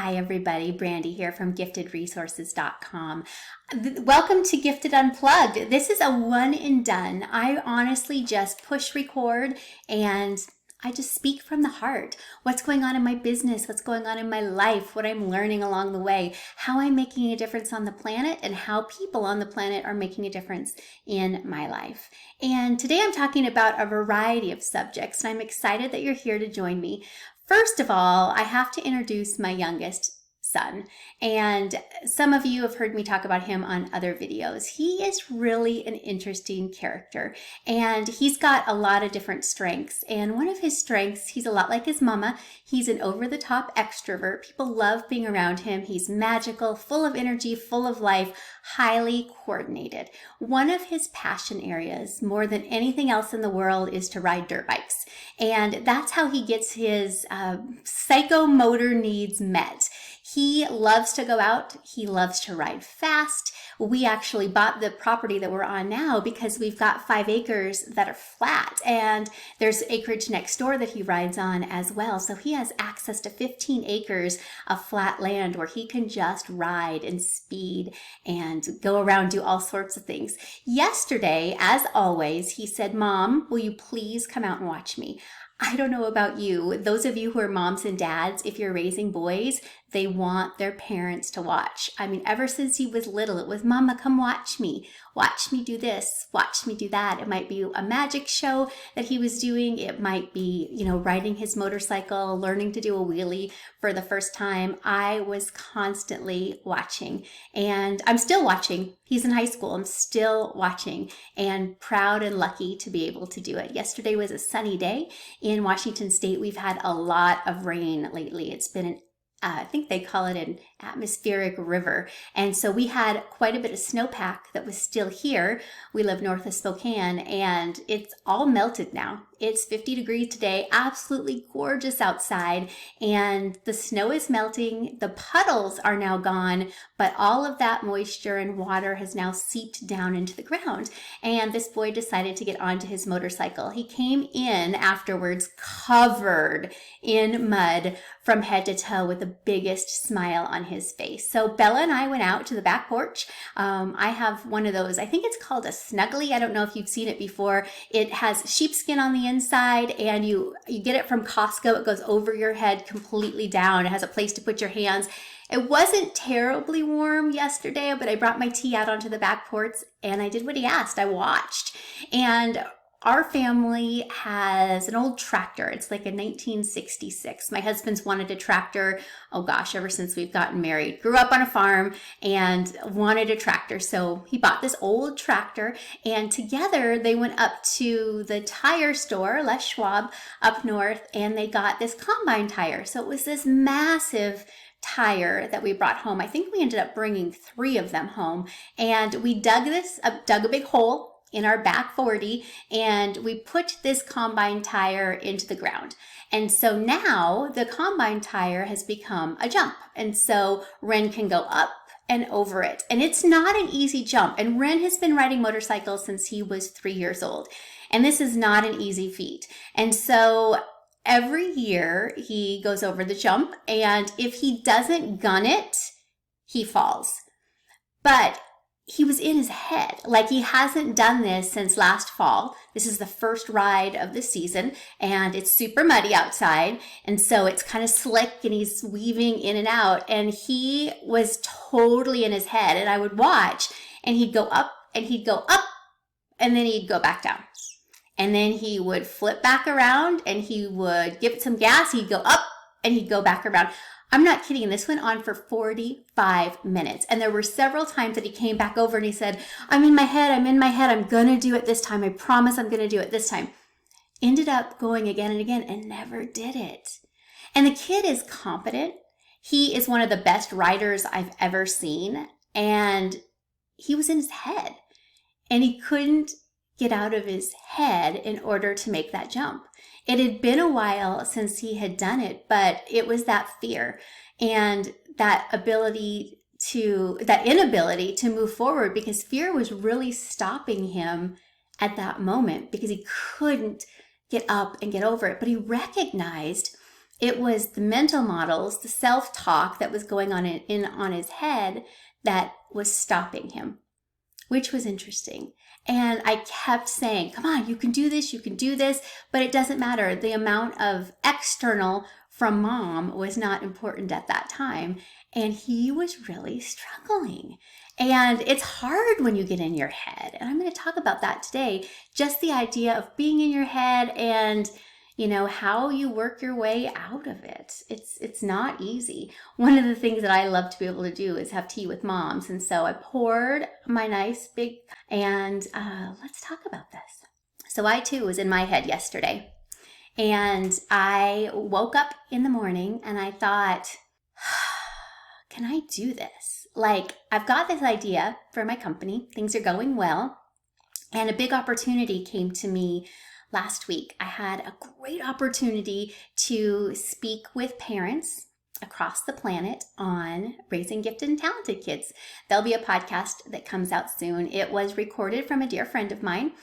Hi everybody, Brandi here from giftedresources.com. Welcome to Gifted Unplugged. This is a one and done. I honestly just push record and I just speak from the heart. What's going on in my business, what's going on in my life, what I'm learning along the way, how I'm making a difference on the planet, and how people on the planet are making a difference in my life. And today I'm talking about a variety of subjects, and I'm excited that you're here to join me. First of all, I have to introduce my youngest son, and some of you have heard me talk about him on other videos. He is really an interesting character, and he's got a lot of different strengths, and one of his strengths, he's a lot like his mama. He's an over-the-top extrovert. People love being around him. He's magical, full of energy, full of life, highly coordinated. One of his passion areas, more than anything else in the world, is to ride dirt bikes, and that's how he gets his psychomotor needs met. He loves to go out. He loves to ride fast. We actually bought the property that we're on now because we've got 5 acres that are flat, and there's acreage next door that he rides on as well. So he has access to 15 acres of flat land where he can just ride and speed and go around, do all sorts of things. Yesterday, as always, he said, "Mom, will you please come out and watch me?" I don't know about you. Those of you who are moms and dads, if you're raising boys, they want their parents to watch. I mean, ever since he was little, it was, "Mama, come watch me. Watch me do this. Watch me do that." It might be a magic show that he was doing. It might be, riding his motorcycle, learning to do a wheelie for the first time. I was constantly watching, and I'm still watching. He's in high school. I'm still watching and proud and lucky to be able to do it. Yesterday was a sunny day in Washington State. We've had a lot of rain lately. It's been I think they call it an atmospheric river. And so we had quite a bit of snowpack that was still here. We live north of Spokane, and it's all melted now. It's 50 degrees today, absolutely gorgeous outside, and the snow is melting. The puddles are now gone, but all of that moisture and water has now seeped down into the ground. And this boy decided to get onto his motorcycle. He came in afterwards covered in mud from head to toe with the biggest smile on his face. So Bella and I went out to the back porch. I have one of those, I think it's called a snuggly. I don't know if you've seen it before. It has sheepskin on the inside, and you get it from Costco. It goes over your head completely down. It has a place to put your hands. It wasn't terribly warm yesterday, but I brought my tea out onto the back porch and I did what he asked. I watched. And our family has an old tractor. It's like a 1966. My husband's wanted a tractor, ever since we've gotten married. Grew up on a farm and wanted a tractor. So he bought this old tractor, and together they went up to the tire store, Les Schwab, up north, and they got this combine tire. So it was this massive tire that we brought home. I think we ended up bringing 3 of them home, and we dug a big hole in our back 40, and we put this combine tire into the ground. And so now the combine tire has become a jump. And so Ren can go up and over it. And it's not an easy jump. And Ren has been riding motorcycles since he was 3 years old. And this is not an easy feat. And so every year he goes over the jump, and if he doesn't gun it, he falls. But he was in his head. Like, he hasn't done this since last fall. This is the first ride of the season, and it's super muddy outside. And so it's kind of slick, and he's weaving in and out. And he was totally in his head. And I would watch, and he'd go up, and he'd go up, and then he'd go back down. And then he would flip back around, and he would give it some gas. He'd go up, and he'd go back around. I'm not kidding. This went on for 45 minutes. And there were several times that he came back over and he said, I'm in my head. I'm going to do it this time. I promise I'm going to do it this time. Ended up going again and again and never did it. And the kid is competent. He is one of the best riders I've ever seen. And he was in his head. And he couldn't get out of his head in order to make that jump. It had been a while since he had done it, but it was that fear and that inability to move forward, because fear was really stopping him at that moment because he couldn't get up and get over it. But he recognized It was the mental models, the self-talk that was going on on his head that was stopping him, which was interesting. And I kept saying, come on, you can do this, but it doesn't matter. The amount of external from mom was not important at that time. And he was really struggling. And it's hard when you get in your head. And I'm going to talk about that today. Just the idea of being in your head and how you work your way out of it. It's not easy. One of the things that I love to be able to do is have tea with moms. And so I poured my nice big, and let's talk about this. So I too was in my head yesterday, and I woke up in the morning and I thought, can I do this? Like, I've got this idea for my company. Things are going well. And a big opportunity came to me last week. I had a great opportunity to speak with parents across the planet on raising gifted and talented kids. There'll be a podcast that comes out soon. It was recorded from a dear friend of mine.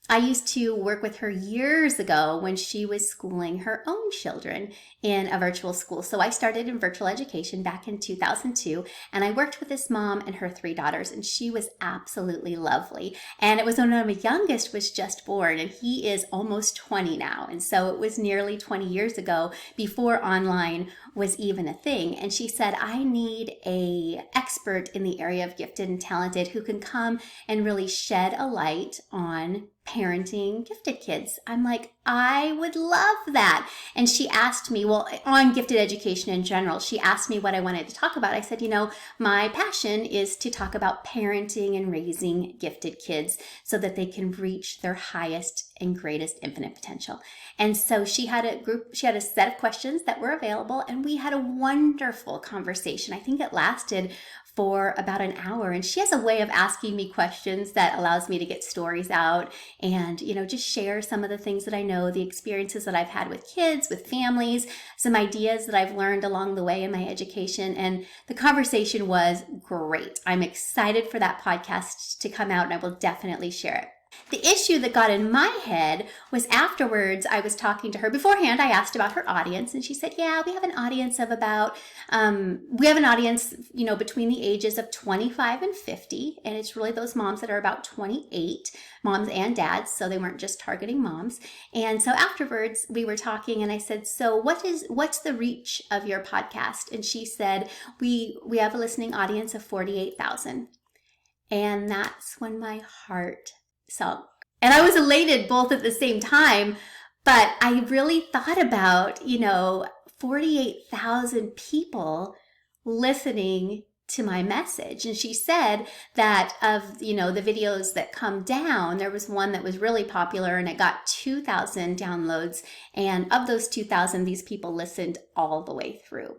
I used to work with her years ago when she was schooling her own children in a virtual school. So I started in virtual education back in 2002, and I worked with this mom and her 3 daughters, and she was absolutely lovely. And it was when my youngest was just born, and he is almost 20 now. And so it was nearly 20 years ago before online was even a thing. And she said, I need an expert in the area of gifted and talented who can come and really shed a light on parenting gifted kids. I'm like, I would love that. And she asked me, well, on gifted education in general, she asked me what I wanted to talk about. I said, my passion is to talk about parenting and raising gifted kids so that they can reach their highest and greatest infinite potential. And so she had a set of questions that were available, and we had a wonderful conversation. I think it lasted for about an hour, and she has a way of asking me questions that allows me to get stories out and just share some of the things that I know, the experiences that I've had with kids, with families, some ideas that I've learned along the way in my education. And the conversation was great. I'm excited for that podcast to come out, and I will definitely share it. The issue that got in my head was afterwards, I was talking to her. Beforehand, I asked about her audience, and she said, yeah, we have an audience of about, between the ages of 25 and 50, and it's really those moms that are about 28, moms and dads, so they weren't just targeting moms. And so afterwards, we were talking, and I said, so what's the reach of your podcast? And she said, we have a listening audience of 48,000. And that's when my heart sunk. And I was elated both at the same time, but I really thought about, 48,000 people listening to my message. And she said that of, the videos that come down, there was one that was really popular and it got 2,000 downloads. And of those 2,000, these people listened all the way through.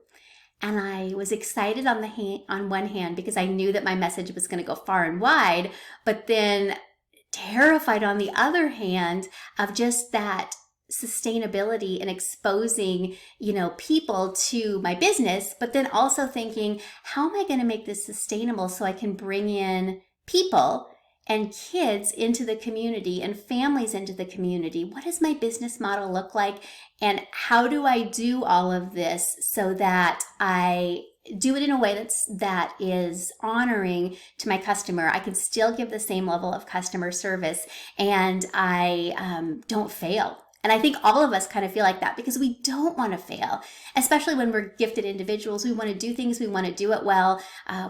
And I was excited on one hand because I knew that my message was going to go far and wide, but then terrified on the other hand of just that sustainability and exposing, people to my business, but then also thinking, how am I going to make this sustainable so I can bring in people and kids into the community and families into the community? What does my business model look like? And how do I do all of this so that I do it in a way that is honoring to my customer? I can still give the same level of customer service, and I don't fail. And I think all of us kind of feel like that because we don't want to fail, especially when we're gifted individuals. We want to do things, we want to do it well,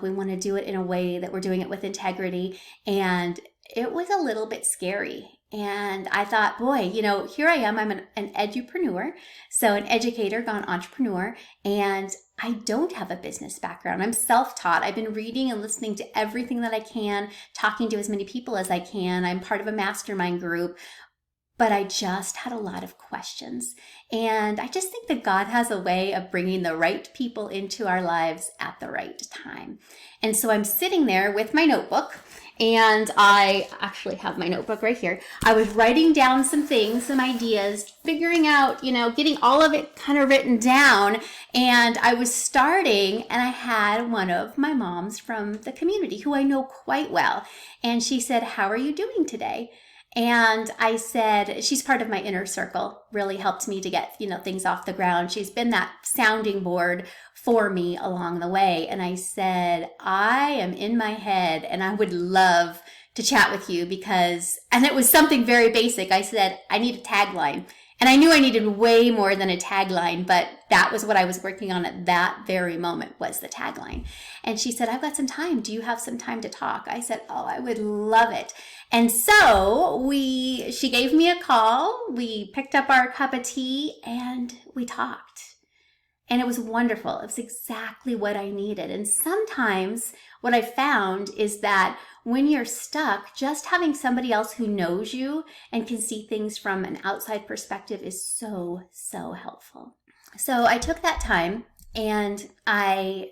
we want to do it in a way that we're doing it with integrity. And it was a little bit scary. And I thought, boy, here I am. I'm an edupreneur, so an educator gone entrepreneur, and I don't have a business background. I'm self-taught. I've been reading and listening to everything that I can, talking to as many people as I can. I'm part of a mastermind group, but I just had a lot of questions. And I just think that God has a way of bringing the right people into our lives at the right time. And so I'm sitting there with my notebook, and I actually have my notebook right here. I was writing down some things, some ideas, figuring out, getting all of it kind of written down. And I was starting, and I had one of my moms from the community who I know quite well. And she said, how are you doing today? And I said, she's part of my inner circle, really helped me to get, things off the ground. She's been that sounding board for me along the way. And I said, I am in my head and I would love to chat with you and it was something very basic. I said, I need a tagline. And I knew I needed way more than a tagline, but that was what I was working on at that very moment, was the tagline. And she said, I've got some time. Do you have some time to talk? I said, oh, I would love it. And so she gave me a call. We picked up our cup of tea and we talked. And it was wonderful. It was exactly what I needed. And sometimes what I found is that when you're stuck, just having somebody else who knows you and can see things from an outside perspective is so, so helpful. So I took that time and I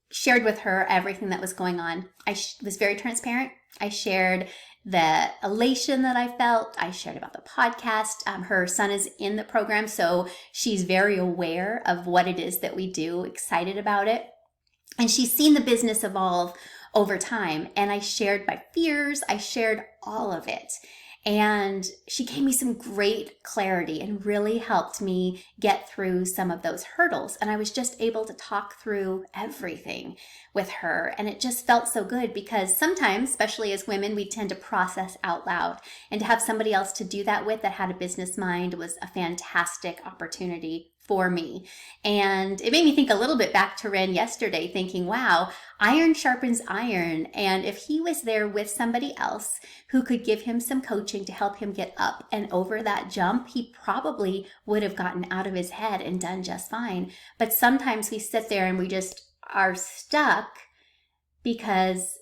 shared with her everything that was going on. I was very transparent. I shared the elation that I felt. I shared about the podcast. Her son is in the program, so she's very aware of what it is that we do, excited about it. And she's seen the business evolve over time. And I shared my fears. I shared all of it. And she gave me some great clarity and really helped me get through some of those hurdles. And I was just able to talk through everything with her. And it just felt so good because sometimes, especially as women, we tend to process out loud. And to have somebody else to do that with that had a business mind was a fantastic opportunity for me. And it made me think a little bit back to Ren yesterday, thinking, wow, iron sharpens iron. And if he was there with somebody else who could give him some coaching to help him get up and over that jump, he probably would have gotten out of his head and done just fine. But sometimes we sit there and we just are stuck because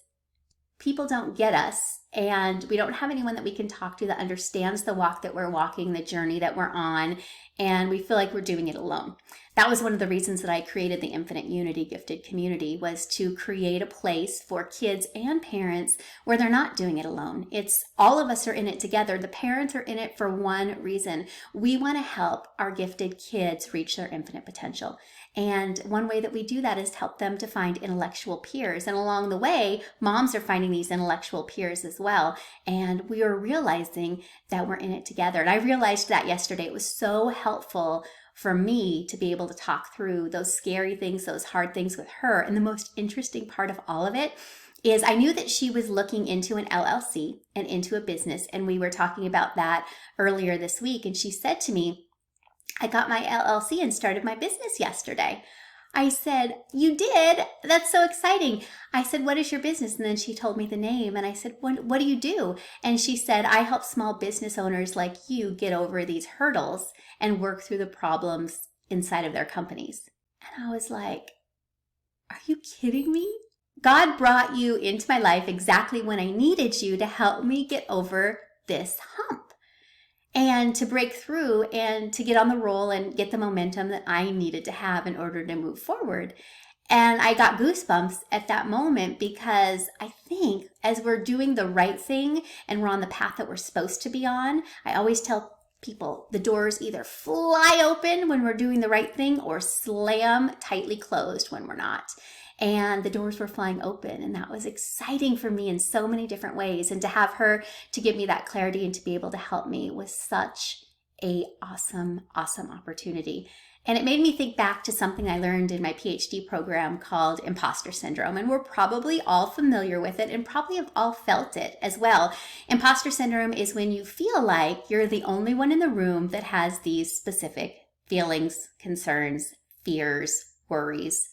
people don't get us. And we don't have anyone that we can talk to that understands the walk that we're walking, the journey that we're on, and we feel like we're doing it alone. That was one of the reasons that I created the Infinite Unity Gifted Community, was to create a place for kids and parents where they're not doing it alone. It's all of us are in it together. The parents are in it for one reason. We want to help our gifted kids reach their infinite potential. And one way that we do that is to help them to find intellectual peers. And along the way, moms are finding these intellectual peers as well. And we are realizing that we're in it together. And I realized that yesterday. It was so helpful for me to be able to talk through those scary things, those hard things with her. And the most interesting part of all of it is I knew that she was looking into an LLC and into a business. And we were talking about that earlier this week. And she said to me, I got my LLC and started my business yesterday. I said, you did? That's so exciting. I said, what is your business? And then she told me the name. And I said, what do you do? And she said, I help small business owners like you get over these hurdles and work through the problems inside of their companies. And I was like, are you kidding me? God brought you into my life exactly when I needed you to help me get over this hump. And to break through and to get on the roll and get the momentum that I needed to have in order to move forward. And I got goosebumps at that moment because I think as we're doing the right thing and we're on the path that we're supposed to be on, I always tell people the doors either fly open when we're doing the right thing or slam tightly closed when we're not. And the doors were flying open, and that was exciting for me in so many different ways. And to have her to give me that clarity and to be able to help me was such a awesome opportunity. And it made me think back to something I learned in my PhD program called Imposter Syndrome. And we're probably all familiar with it and probably have all felt it as well. Imposter Syndrome is when you feel like you're the only one in the room that has these specific feelings, concerns, fears, worries,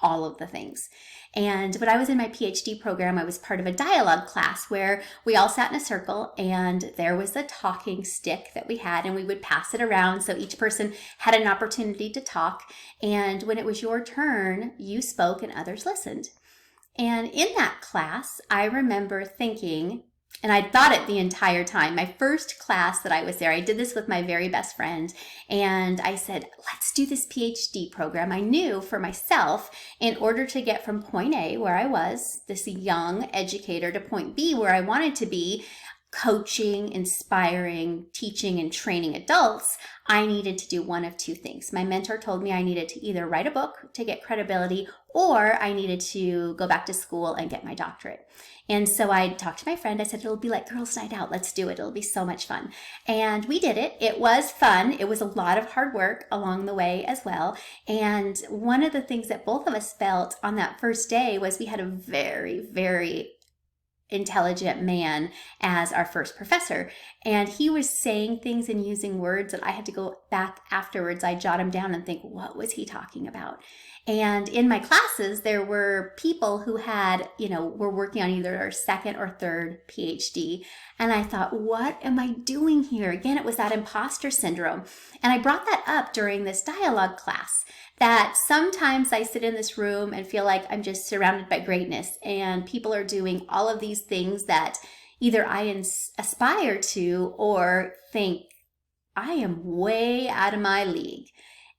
all of the things. And when I was in my PhD program, I was part of a dialogue class where we all sat in a circle and there was a talking stick that we had and we would pass it around so each person had an opportunity to talk. And when it was your turn, you spoke and others listened. And in that class, I remember thinking, and I thought it the entire time. My first class that I was there, I did this with my very best friend. And I said, let's do this PhD program. I knew for myself, in order to get from point A, where I was, this young educator, to point B, where I wanted to be, coaching, inspiring, teaching, and training adults, I needed to do one of two things. My mentor told me I needed to either write a book to get credibility or I needed to go back to school and get my doctorate. And so I talked to my friend. I said, it'll be like girls' night out. Let's do it. It'll be so much fun. And we did it. It was fun. It was a lot of hard work along the way as well. And one of the things that both of us felt on that first day was we had a very, very intelligent man as our first professor. And he was saying things and using words that I had to go back afterwards. I jot them down and think, what was he talking about? And in my classes, there were people who had, were working on either their second or third PhD. And I thought, what am I doing here? Again, it was that imposter syndrome. And I brought that up during this dialogue class, that sometimes I sit in this room and feel like I'm just surrounded by greatness and people are doing all of these things that either I aspire to or think I am way out of my league.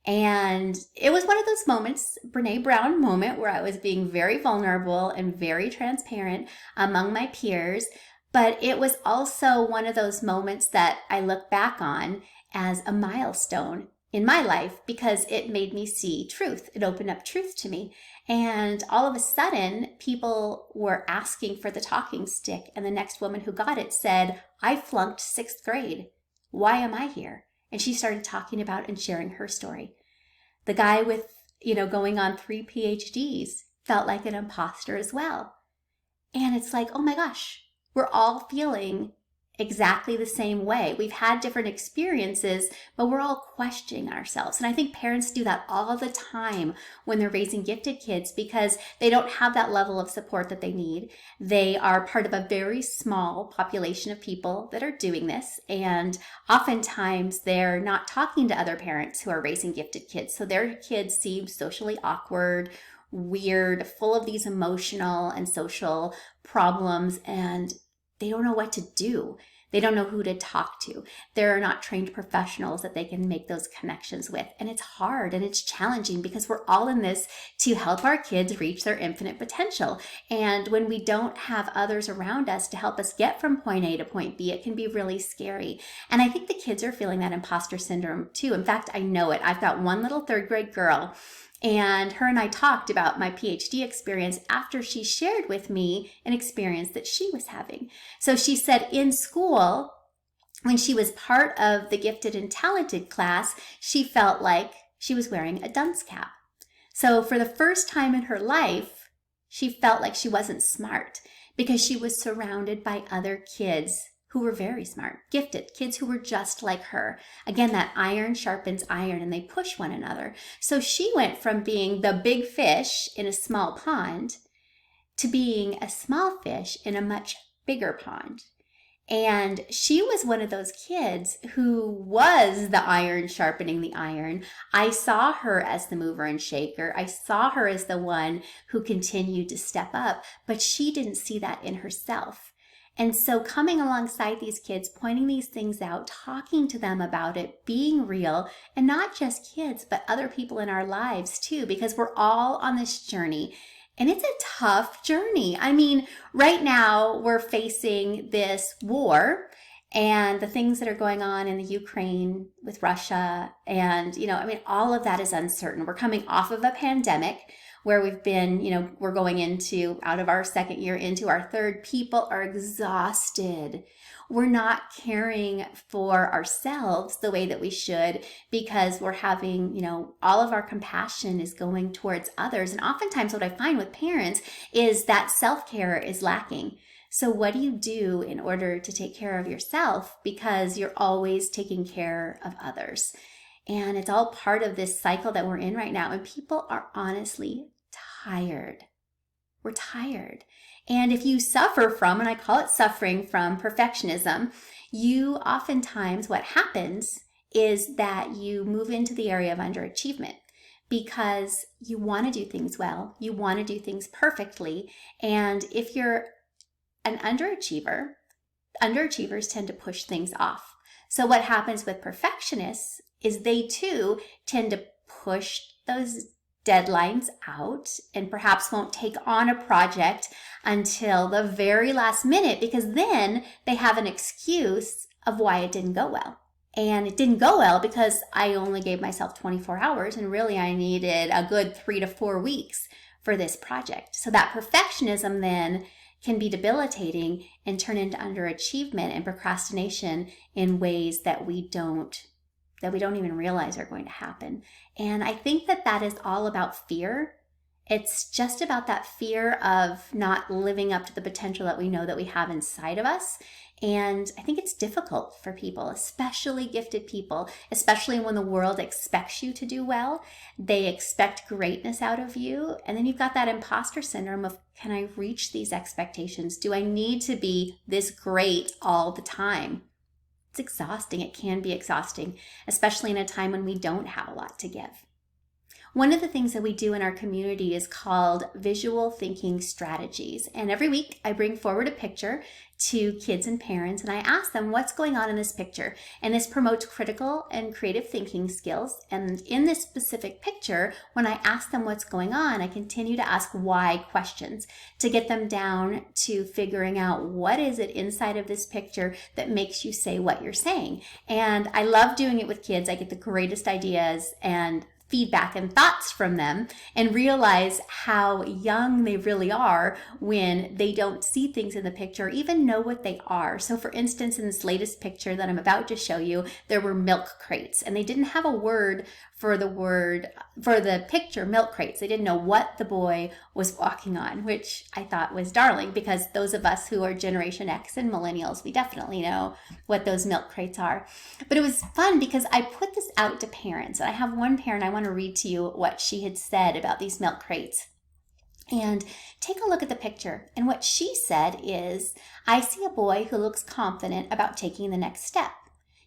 And it was one of those moments, Brene Brown moment, where I was being very vulnerable and very transparent among my peers. But it was also one of those moments that I look back on as a milestone in my life because it made me see truth. It opened up truth to me. And all of a sudden, people were asking for the talking stick. And the next woman who got it said, I flunked 6th grade. Why am I here? And she started talking about and sharing her story. The guy with, going on 3 PhDs felt like an imposter as well. And it's like, oh my gosh, we're all feeling exactly the same way. We've had different experiences, but we're all questioning ourselves. And I think parents do that all the time when they're raising gifted kids because they don't have that level of support that they need. They are part of a very small population of people that are doing this. And oftentimes they're not talking to other parents who are raising gifted kids. So their kids seem socially awkward, weird, full of these emotional and social problems, and they don't know what to do. They don't know who to talk to. They're not trained professionals that they can make those connections with. And it's hard and it's challenging because we're all in this to help our kids reach their infinite potential. And when we don't have others around us to help us get from point A to point B, it can be really scary. And I think the kids are feeling that imposter syndrome too. In fact, I know it. I've got one little 3rd grade girl, and her and I talked about my PhD experience after she shared with me an experience that she was having. So she said in school, when she was part of the gifted and talented class, she felt like she was wearing a dunce cap. So for the first time in her life, she felt like she wasn't smart because she was surrounded by other kids who were very smart, gifted, kids who were just like her. Again, that iron sharpens iron and they push one another. So she went from being the big fish in a small pond to being a small fish in a much bigger pond. And she was one of those kids who was the iron sharpening the iron. I saw her as the mover and shaker. I saw her as the one who continued to step up, but she didn't see that in herself. And so coming alongside these kids, pointing these things out, talking to them about it, being real, and not just kids, but other people in our lives too, because we're all on this journey. And it's a tough journey. I mean, right now we're facing this war and the things that are going on in the Ukraine with Russia. And, all of that is uncertain. We're coming off of a pandemic where we've been, we're going out of our 2nd year into our 3rd. People are exhausted. We're not caring for ourselves the way that we should because we're having, all of our compassion is going towards others. And oftentimes what I find with parents is that self-care is lacking. So what do you do in order to take care of yourself? Because you're always taking care of others. And it's all part of this cycle that we're in right now. And people are honestly tired. We're tired. And if you suffer from, and I call it suffering from perfectionism, you oftentimes, what happens is that you move into the area of underachievement because you want to do things well. You want to do things perfectly. And if you're an underachiever, underachievers tend to push things off. So what happens with perfectionists is they too tend to push those deadlines out and perhaps won't take on a project until the very last minute because then they have an excuse of why it didn't go well. And it didn't go well because I only gave myself 24 hours and really I needed a good 3 to 4 weeks for this project. So that perfectionism then can be debilitating and turn into underachievement and procrastination in ways that we don't even realize are going to happen. And I think that is all about fear. It's just about that fear of not living up to the potential that we know that we have inside of us. And I think it's difficult for people, especially gifted people, especially when the world expects you to do well. They expect greatness out of you. And then you've got that imposter syndrome of, can I reach these expectations? Do I need to be this great all the time? It's exhausting. It can be exhausting, especially in a time when we don't have a lot to give. One of the things that we do in our community is called visual thinking strategies. And every week I bring forward a picture to kids and parents and I ask them what's going on in this picture. And this promotes critical and creative thinking skills. And in this specific picture, when I ask them what's going on, I continue to ask why questions to get them down to figuring out what is it inside of this picture that makes you say what you're saying. And I love doing it with kids. I get the greatest ideas and feedback and thoughts from them and realize how young they really are when they don't see things in the picture or even know what they are. So for instance, in this latest picture that I'm about to show you, there were milk crates and they didn't have a word for the picture milk crates. They didn't know what the boy was walking on, which I thought was darling because those of us who are Generation X and millennials, we definitely know what those milk crates are. But it was fun because I put this out to parents. I have one parent, I want to read to you what she had said about these milk crates. And take a look at the picture. And what she said is, I see a boy who looks confident about taking the next step.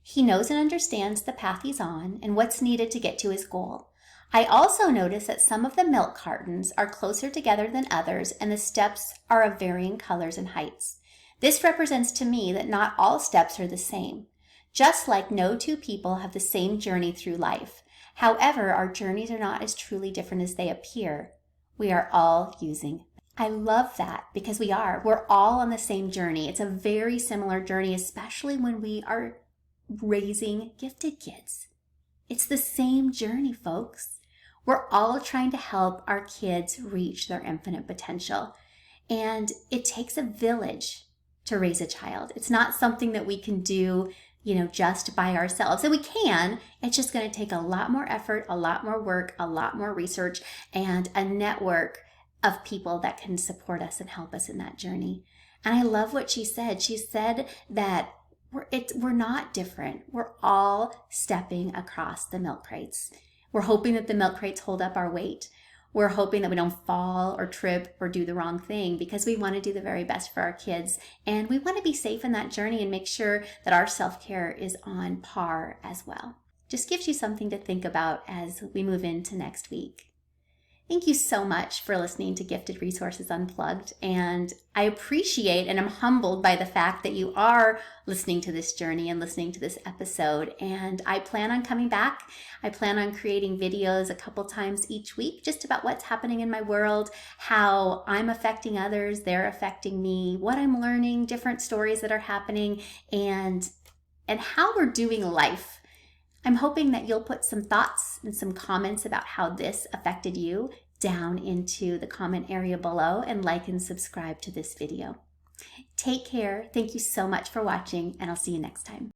He knows and understands the path he's on and what's needed to get to his goal. I also notice that some of the milk cartons are closer together than others and the steps are of varying colors and heights. This represents to me that not all steps are the same, just like no two people have the same journey through life. However, our journeys are not as truly different as they appear. We are all using. I love that because we're all on the same journey. It's a very similar journey, especially when we are raising gifted kids. It's the same journey, folks. We're all trying to help our kids reach their infinite potential. And it takes a village to raise a child. It's not something that we can do, just by ourselves. And we can, it's just going to take a lot more effort, a lot more work, a lot more research, and a network of people that can support us and help us in that journey. And I love what she said. She said that we're not different. We're all stepping across the milk crates. We're hoping that the milk crates hold up our weight. We're hoping that we don't fall or trip or do the wrong thing because we want to do the very best for our kids. And we want to be safe in that journey and make sure that our self-care is on par as well. Just gives you something to think about as we move into next week. Thank you so much for listening to Gifted Resources Unplugged, and I appreciate and I'm humbled by the fact that you are listening to this journey and listening to this episode, and I plan on coming back. I plan on creating videos a couple times each week just about what's happening in my world, how I'm affecting others, they're affecting me, what I'm learning, different stories that are happening, and how we're doing life. I'm hoping that you'll put some thoughts and some comments about how this affected you down into the comment area below and like and subscribe to this video. Take care. Thank you so much for watching, and I'll see you next time.